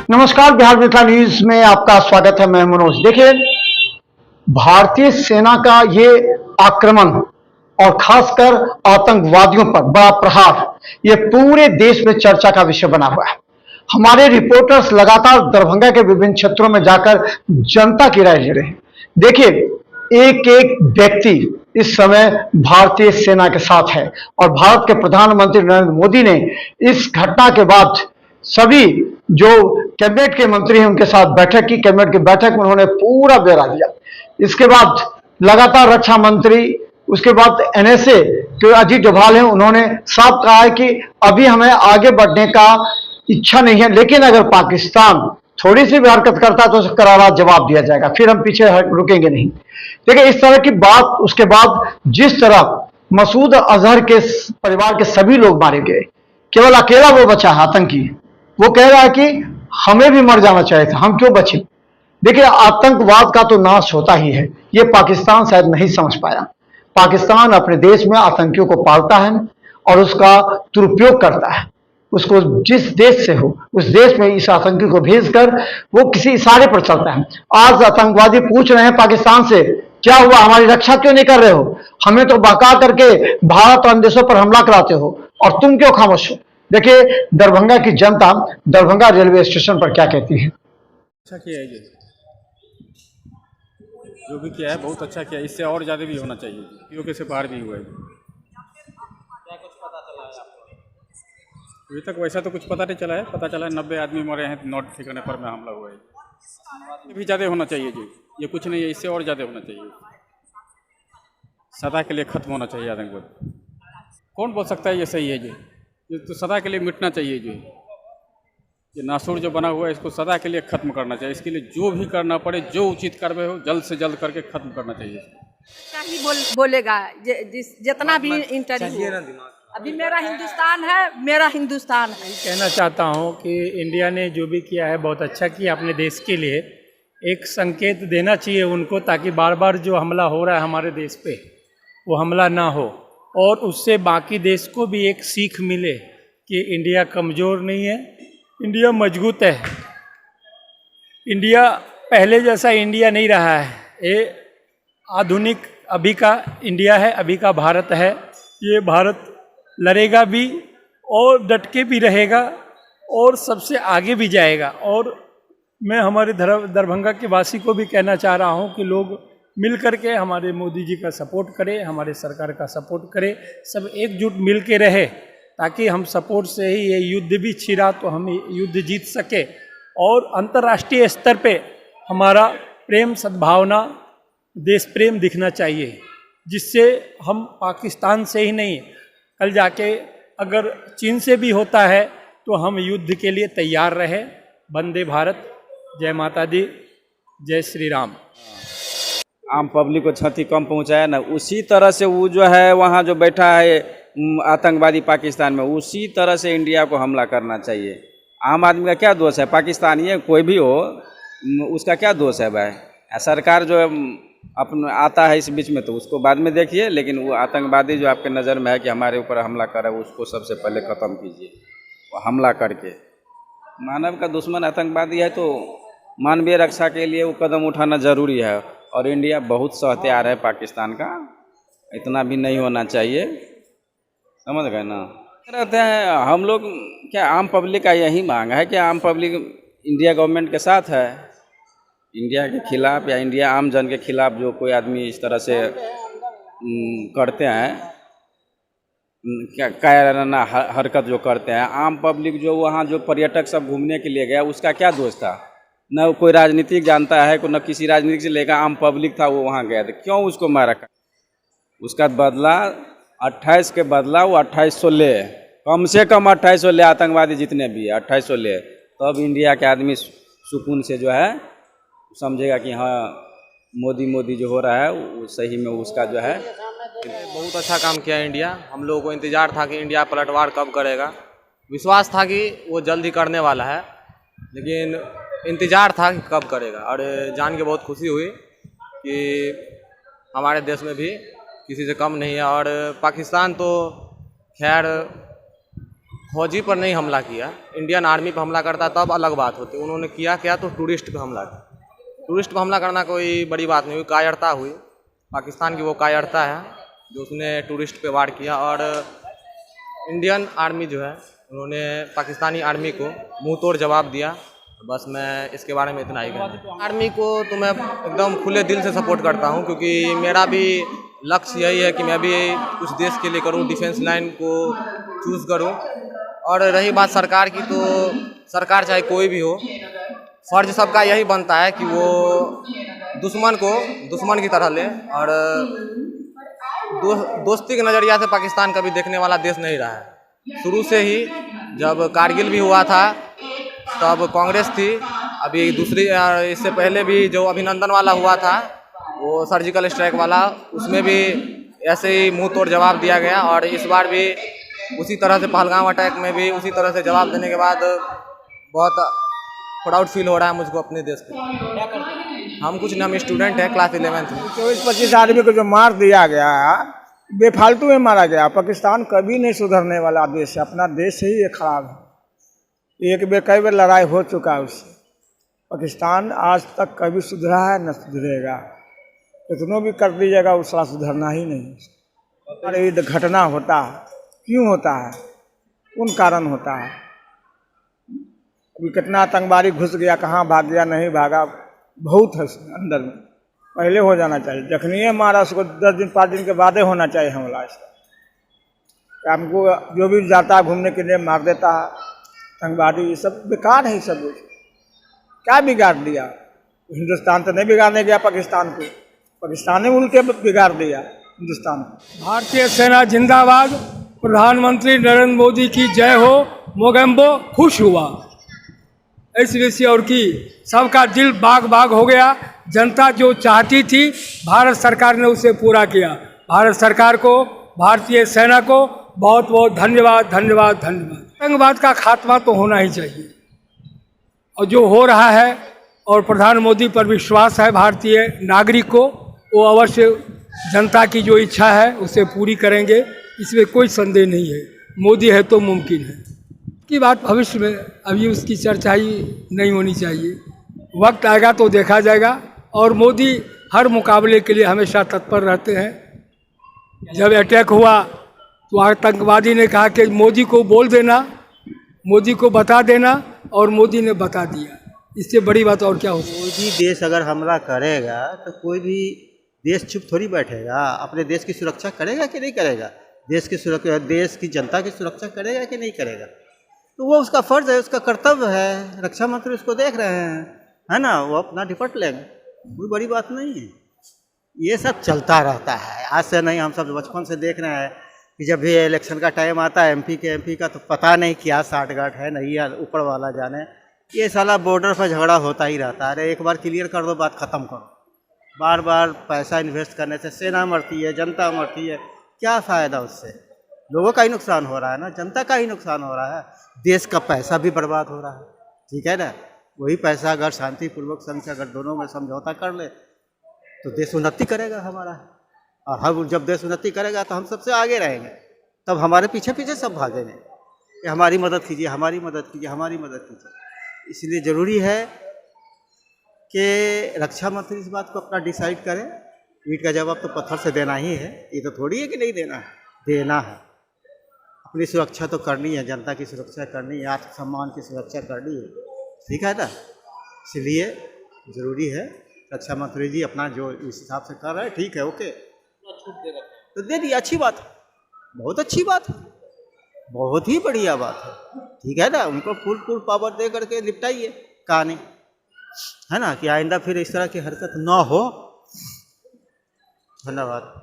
नमस्कार, बिहार मिथिला न्यूज में आपका स्वागत है। मैं मनोज। देखिए, भारतीय सेना का ये आक्रमण और खासकर आतंकवादियों पर बड़ा प्रहार ये पूरे देश में चर्चा का विषय बना हुआ है। हमारे रिपोर्टर्स लगातार दरभंगा के विभिन्न क्षेत्रों में जाकर जनता की राय ले रहे हैं। देखिए, एक एक व्यक्ति इस समय भारतीय सेना के साथ है और भारत के प्रधानमंत्री नरेंद्र मोदी ने इस घटना के बाद सभी जो कैबिनेट के मंत्री हैं उनके साथ बैठक की। कैबिनेट की बैठक में उन्होंने पूरा ब्यौरा दिया। इसके बाद लगातार रक्षा मंत्री, उसके बाद एनएसए जो अजीत डोभाल हैं, उन्होंने साफ कहा है कि अभी हमें आगे बढ़ने का इच्छा नहीं है, लेकिन अगर पाकिस्तान थोड़ी सी भी हरकत करता है तो उसे करारा जवाब दिया जाएगा, फिर हम पीछे रुकेंगे नहीं। देखिए, इस तरह की बात, उसके बाद जिस तरह मसूद अजहर के परिवार के सभी लोग मारे गए, केवल अकेला वो बचा है आतंकी। वो कह रहा है कि हमें भी मर जाना चाहिए था, हम क्यों बचे। देखिए, आतंकवाद का तो नाश होता ही है, ये पाकिस्तान शायद नहीं समझ पाया। पाकिस्तान अपने देश में आतंकियों को पालता है और उसका दुरुपयोग करता है। उसको जिस देश से हो उस देश में इस आतंकी को भेजकर वो किसी इशारे पर चलता है। आज आतंकवादी पूछ रहे हैं पाकिस्तान से, क्या हुआ, हमारी रक्षा क्यों नहीं कर रहे हो, हमें तो बहका करके भारत और अन्य देशों पर हमला कराते हो और तुम क्यों खामोश हो। देखिए, दरभंगा की जनता दरभंगा रेलवे स्टेशन पर क्या कहती है। अच्छा किया है ये, जो भी किया है बहुत अच्छा किया है। इससे और ज़्यादा भी होना चाहिए। पीओके से बाहर भी हुआ है। क्या कुछ पता चला है आपको? अभी तक वैसा तो कुछ पता नहीं चला है। पता चला है 90 आदमी मरे हैं नोट ठिकाने पर में हमला हुआ है। ये भी ज़्यादा होना चाहिए जी, ये कुछ नहीं है, इससे और ज़्यादा होना चाहिए। सदा के लिए खत्म होना चाहिए आतंकवाद। कौन बोल सकता है ये सही है जी? ये तो सदा के लिए मिटना चाहिए जी। ये नासूर जो बना हुआ है इसको सदा के लिए खत्म करना चाहिए। इसके लिए जो भी करना पड़े, जो उचित कार्रवाई हो, जल्द से जल्द करके खत्म करना चाहिए। क्या ही बोलेगा जितना भी इंटरव्यू। अभी मेरा हिंदुस्तान है, मेरा हिंदुस्तान है। कहना चाहता हूँ कि इंडिया ने जो भी किया है बहुत अच्छा किया अपने देश के लिए। एक संकेत देना चाहिए उनको, ताकि बार बार जो हमला हो रहा है हमारे देश पे वो हमला ना हो और उससे बाकी देश को भी एक सीख मिले कि इंडिया कमज़ोर नहीं है, इंडिया मजबूत है। इंडिया पहले जैसा इंडिया नहीं रहा है, ये आधुनिक अभी का इंडिया है, अभी का भारत है। ये भारत लड़ेगा भी और डट के भी रहेगा और सबसे आगे भी जाएगा। और मैं हमारे दरभंगा के वासी को भी कहना चाह रहा हूँ कि लोग मिल करके हमारे मोदी जी का सपोर्ट करें, हमारे सरकार का सपोर्ट करें, सब एकजुट मिल के रहे, ताकि हम सपोर्ट से ही ये युद्ध भी छिड़ा तो हम युद्ध जीत सके। और अंतर्राष्ट्रीय स्तर पे हमारा प्रेम, सद्भावना, देश प्रेम दिखना चाहिए, जिससे हम पाकिस्तान से ही नहीं, कल जाके अगर चीन से भी होता है तो हम युद्ध के लिए तैयार रहे। वंदे भारत, जय माता दी, जय श्री राम। आम पब्लिक को क्षति कम पहुंचाया ना, उसी तरह से वो जो है वहाँ जो बैठा है आतंकवादी पाकिस्तान में, उसी तरह से इंडिया को हमला करना चाहिए। आम आदमी का क्या दोष है? पाकिस्तानी है कोई भी हो, उसका क्या दोष है भाई? सरकार जो अपना आता है इस बीच में तो उसको बाद में देखिए, लेकिन वो आतंकवादी जो आपके नज़र में है कि हमारे ऊपर हमला करे, उसको सबसे पहले ख़त्म कीजिए। वो हमला करके मानव का दुश्मन आतंकवादी है तो मानवीय रक्षा के लिए वो कदम उठाना ज़रूरी है। और इंडिया बहुत सहत्यार है पाकिस्तान का, इतना भी नहीं होना चाहिए, समझ गए ना। रहते हैं हम लोग, क्या आम पब्लिक का यही मांग है कि आम पब्लिक इंडिया गवर्नमेंट के साथ है, इंडिया के खिलाफ या इंडिया आम जन के खिलाफ जो कोई आदमी इस तरह से करते हैं, क्या कायराना हरकत जो करते हैं, आम पब्लिक जो वहाँ जो पर्यटक सब घूमने के लिए गया, उसका क्या दोष था? न कोई राजनीतिक जानता है, न किसी राजनीतिक से लेकर आम पब्लिक था, वो वहाँ गया था, क्यों उसको मारा? उसका बदला 28 के बदला वो 2800 ले, कम से कम 2800 ले, आतंकवादी जितने भी है 2800 ले, तब इंडिया के आदमी सुकून से जो है समझेगा कि हाँ मोदी जो हो रहा है वो सही में उसका जो है। बहुत अच्छा काम किया इंडिया। हम लोगों को इंतज़ार था कि इंडिया पलटवार कब करेगा, विश्वास था कि वो जल्द ही करने वाला है, लेकिन इंतज़ार था कि कब करेगा। और जान के बहुत खुशी हुई कि हमारे देश में भी किसी से कम नहीं है। और पाकिस्तान तो खैर फौजी पर नहीं हमला किया, इंडियन आर्मी पर हमला करता तब अलग बात होती। उन्होंने किया क्या तो टूरिस्ट पे हमला किया। टूरिस्ट पे हमला करना कोई बड़ी बात नहीं हुई, कायरता हुई। पाकिस्तान की वो कायरता है जो उसने टूरिस्ट पे वार किया। और इंडियन आर्मी जो है उन्होंने पाकिस्तानी आर्मी को मुंह तोड़ जवाब दिया। बस मैं इसके बारे में इतना ही कहूँगा। आर्मी को तो मैं एकदम खुले दिल से सपोर्ट करता हूँ, क्योंकि मेरा भी लक्ष्य यही है कि मैं भी कुछ देश के लिए करूँ, डिफेंस लाइन को चूज़ करूँ। और रही बात सरकार की, तो सरकार चाहे कोई भी हो, फर्ज सबका यही बनता है कि वो दुश्मन को दुश्मन की तरह ले। और दोस्ती के नज़रिया से पाकिस्तान कभी देखने वाला देश नहीं रहा है। शुरू से ही जब कारगिल भी हुआ था तब कांग्रेस थी, अभी दूसरी इससे पहले भी जो अभिनंदन वाला हुआ था वो सर्जिकल स्ट्राइक वाला, उसमें भी ऐसे ही मुंह तोड़ जवाब दिया गया। और इस बार भी उसी तरह से पहलगाम अटैक में भी उसी तरह से जवाब देने के बाद बहुत प्राउड फील हो रहा है मुझको अपने देश पे। हम कुछ नहीं, हम स्टूडेंट हैं क्लास 11th में। 24-25 आदमी को जो मार दिया गया बेफालतू में मारा गया। पाकिस्तान कभी नहीं सुधरने वाला देश है, अपना देश ही ये खराब है। एक बेर कई बार लड़ाई हो चुका है उससे। पाकिस्तान आज तक कभी सुधरा है न सुधरेगा। कितनों भी कर दीजिएगा उसका सुधरना ही नहीं। अरे ये घटना होता है, क्यों होता है, कौन कारण होता है? अभी कितना आतंकवादी घुस गया, कहाँ भाग गया, नहीं भागा, बहुत है अंदर में। पहले हो जाना चाहिए, जखनी मारा उसको 10 दिन 5 दिन के बाद होना चाहिए हमला। इसका हमको जो भी जाता है घूमने के लिए मार देता है आतंकवादी। ये सब बेकार है। ये सब क्या बिगाड़ दिया? हिंदुस्तान तो नहीं बिगाड़ने गया पाकिस्तान को, पाकिस्तान ने उल्टे बिगाड़ दिया हिंदुस्तान को। भारतीय सेना जिंदाबाद, प्रधानमंत्री नरेंद्र मोदी की जय हो। मोगेम्बो खुश हुआ इस विषय और की सबका दिल बाग बाग हो गया। जनता जो चाहती थी भारत सरकार ने उसे पूरा किया। भारत सरकार को, भारतीय सेना को बहुत बहुत धन्यवाद, धन्यवाद, धन्यवाद। आतंकवाद का खात्मा तो होना ही चाहिए और जो हो रहा है, और प्रधानमंत्री मोदी पर विश्वास है भारतीय नागरिक को, वो अवश्य जनता की जो इच्छा है उसे पूरी करेंगे, इसमें कोई संदेह नहीं है। मोदी है तो मुमकिन है की बात भविष्य में, अभी उसकी चर्चा ही नहीं होनी चाहिए। वक्त आएगा तो देखा जाएगा। और मोदी हर मुकाबले के लिए हमेशा तत्पर रहते हैं। जब अटैक हुआ तो आतंकवादी ने कहा कि मोदी को बोल देना, मोदी को बता देना, और मोदी ने बता दिया। इससे बड़ी बात और क्या हो सकती है? कोई भी देश अगर हमला करेगा तो कोई भी देश चुप थोड़ी बैठेगा। अपने देश की सुरक्षा करेगा कि नहीं करेगा? देश की सुरक्षा, देश की जनता की सुरक्षा करेगा कि नहीं करेगा? तो वो उसका फर्ज है, उसका कर्तव्य है। रक्षा मंत्री उसको देख रहे हैं, है ना, वो अपना निपट लेंगे, कोई बड़ी बात नहीं है। ये सब चलता रहता है, आज से नहीं। हम सब बचपन से देख रहे हैं कि जब भी इलेक्शन का टाइम आता है एमपी का, तो पता नहीं क्या साठगांठ है, नहीं यार, ऊपर वाला जाने। ये साला बॉर्डर पर झगड़ा होता ही रहता है। अरे एक बार क्लियर कर दो, बात ख़त्म करो। बार बार पैसा इन्वेस्ट करने से सेना मरती है, जनता मरती है, क्या फ़ायदा उससे? लोगों का ही नुकसान हो रहा है ना, जनता का ही नुकसान हो रहा है, देश का पैसा भी बर्बाद हो रहा है। ठीक है ना? वही पैसा अगर शांतिपूर्वक संघ से अगर दोनों में समझौता कर ले तो देश उन्नति करेगा हमारा। और हम जब देश उन्नति करेगा तो हम सबसे आगे रहेंगे, तब हमारे पीछे पीछे सब भागेंगे कि हमारी मदद कीजिए, हमारी मदद कीजिए, हमारी मदद कीजिए। इसलिए ज़रूरी है कि रक्षा मंत्री इस बात को अपना डिसाइड करें। ईंट का जवाब तो पत्थर से देना ही है, ये तो थोड़ी है कि नहीं देना है, देना है। अपनी सुरक्षा तो करनी है, जनता की सुरक्षा करनी है, आत्मसम्मान की सुरक्षा करनी है। ठीक है ना? इसलिए ज़रूरी है रक्षा मंत्री जी अपना जो इस हिसाब से कर रहे हैं, ठीक है, ओके, तो दे दिया, अच्छी बात है, बहुत अच्छी बात है, बहुत ही बढ़िया बात है। ठीक है ना? उनको फुल पावर दे करके निपटाइए कहानी, है ना, कि आइंदा फिर इस तरह की हरकत ना हो। धन्यवाद।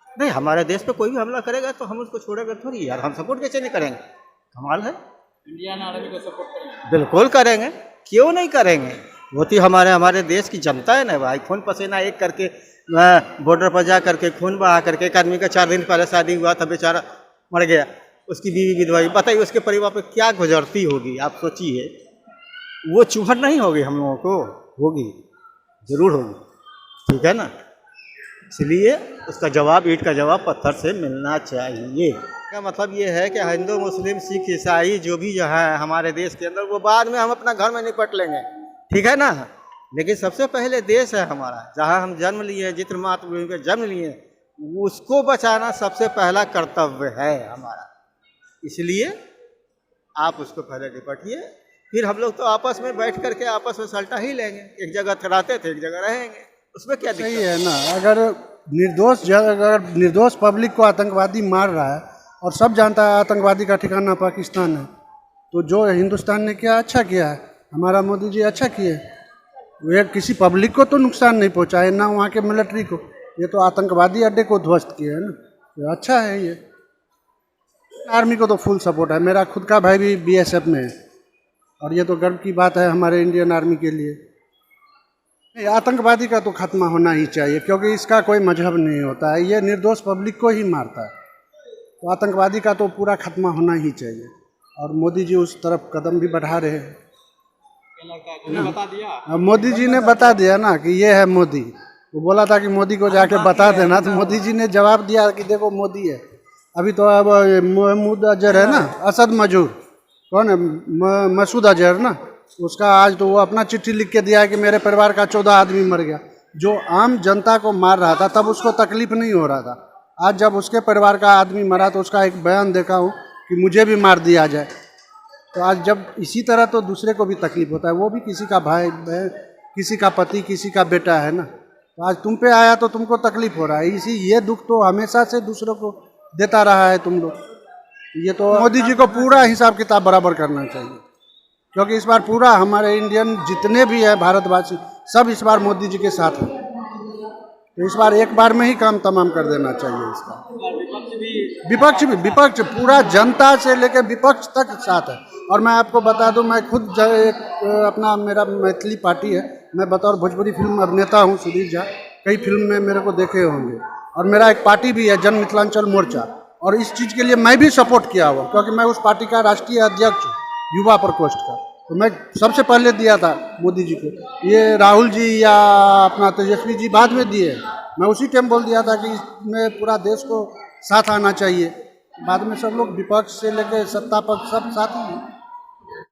नहीं, हमारे देश पे कोई भी हमला करेगा तो हम उसको छोड़ेंगे थोड़ी यार, हम सपोर्ट कैसे नहीं करेंगे? कमाल है। इंडियन आर्मी को सपोर्ट करेंगे, बिल्कुल करेंगे, क्यों नहीं करेंगे? वो तो हमारे देश की जनता है ना भाई, खून पसीना एक करके बॉर्डर पर जा करके खून बहा करके। एक आदमी का 4 दिन पहले शादी हुआ था, बेचारा मर गया, उसकी बीवी विधवा, बताइए उसके परिवार पर क्या गुजरती होगी, आप सोचिए। वो चुभन नहीं होगी हम लोगों को? होगी, जरूर होगी। ठीक है ना? इसलिए उसका जवाब, ईंट का जवाब पत्थर से मिलना चाहिए। का मतलब ये है कि हिंदू मुस्लिम सिख ईसाई जो भी जो है हमारे देश के अंदर, वो बाद में हम अपना घर में निपट लेंगे, ठीक है ना। लेकिन सबसे पहले देश है हमारा, जहाँ हम जन्म लिए, जिस मातृभूमि पे जन्म लिए, उसको बचाना सबसे पहला कर्तव्य है हमारा। इसलिए आप उसको पहले निपटिए, फिर हम लोग तो आपस में बैठ करके आपस में सल्टा ही लेंगे। एक जगह रहते थे, एक जगह रहेंगे, उसमें क्या दिक्कत सही है ना। अगर निर्दोष पब्लिक को आतंकवादी मार रहा है और सब जानता है आतंकवादी का ठिकाना पाकिस्तान है, तो जो हिंदुस्तान ने किया अच्छा किया है, हमारा मोदी जी अच्छा किए। वे किसी पब्लिक को तो नुकसान नहीं पहुंचाए, ना वहाँ के मिलिट्री को। ये तो आतंकवादी अड्डे को ध्वस्त किए है ना, तो अच्छा है ये। आर्मी को तो फुल सपोर्ट है, मेरा खुद का भाई भी BSF में है, और ये तो गर्व की बात है हमारे इंडियन आर्मी के लिए। आतंकवादी का तो खात्मा होना ही चाहिए, क्योंकि इसका कोई मजहब नहीं होता है, ये निर्दोष पब्लिक को ही मारता है। तो आतंकवादी का तो पूरा खात्मा होना ही चाहिए, और मोदी जी उस तरफ कदम भी बढ़ा रहे हैं। अब मोदी जी ने बता दिया ना कि ये है मोदी। वो बोला था कि मोदी को जाके बता देना, तो मोदी जी ने जवाब दिया कि देखो मोदी है। अभी तो अब महमूद अजहर है ना, असद मजूर कौन है, मसूद अजहर ना, उसका आज तो वो अपना चिट्ठी लिख के दिया है कि मेरे परिवार का 14 आदमी मर गया। जो आम जनता को मार रहा था तब उसको तकलीफ नहीं हो रहा था, आज जब उसके परिवार का आदमी मरा तो उसका एक बयान देखा हूँ कि मुझे भी मार दिया जाए। तो आज जब इसी तरह तो दूसरे को भी तकलीफ होता है, वो भी किसी का भाई बहन, किसी का पति, किसी का बेटा है ना। तो आज तुम पे आया तो तुमको तकलीफ हो रहा है, ये दुख तो हमेशा से दूसरों को देता रहा है तुम लोग। ये तो मोदी जी को पूरा हिसाब किताब बराबर करना चाहिए, क्योंकि इस बार पूरा हमारे इंडियन जितने भी हैं भारतवासी सब इस बार मोदी जी के साथ हैं। तो इस बार एक बार में ही काम तमाम कर देना चाहिए इसका। विपक्ष पूरा जनता से लेकर विपक्ष तक साथ है। और मैं आपको बता दूं, मैं खुद अपना मेरा मैथिली पार्टी है, मैं बतौर भोजपुरी फिल्म अभिनेता हूं, सुधीर झा, कई फिल्म में मेरे को देखे होंगे। और मेरा एक पार्टी भी है, जन मिथिलांचल मोर्चा, और इस चीज़ के लिए मैं भी सपोर्ट किया हुआ, क्योंकि मैं उस पार्टी का राष्ट्रीय अध्यक्ष हूँ, युवा प्रकोष्ठ का। तो मैं सबसे पहले दिया था मोदी जी को, ये राहुल जी या अपना तेजस्वी जी बाद में दिए। मैं उसी टाइम बोल दिया था कि इसमें पूरा देश को साथ आना चाहिए। बाद में सब लोग विपक्ष से लेकर सत्ता पक्ष सब साथ ही हैं।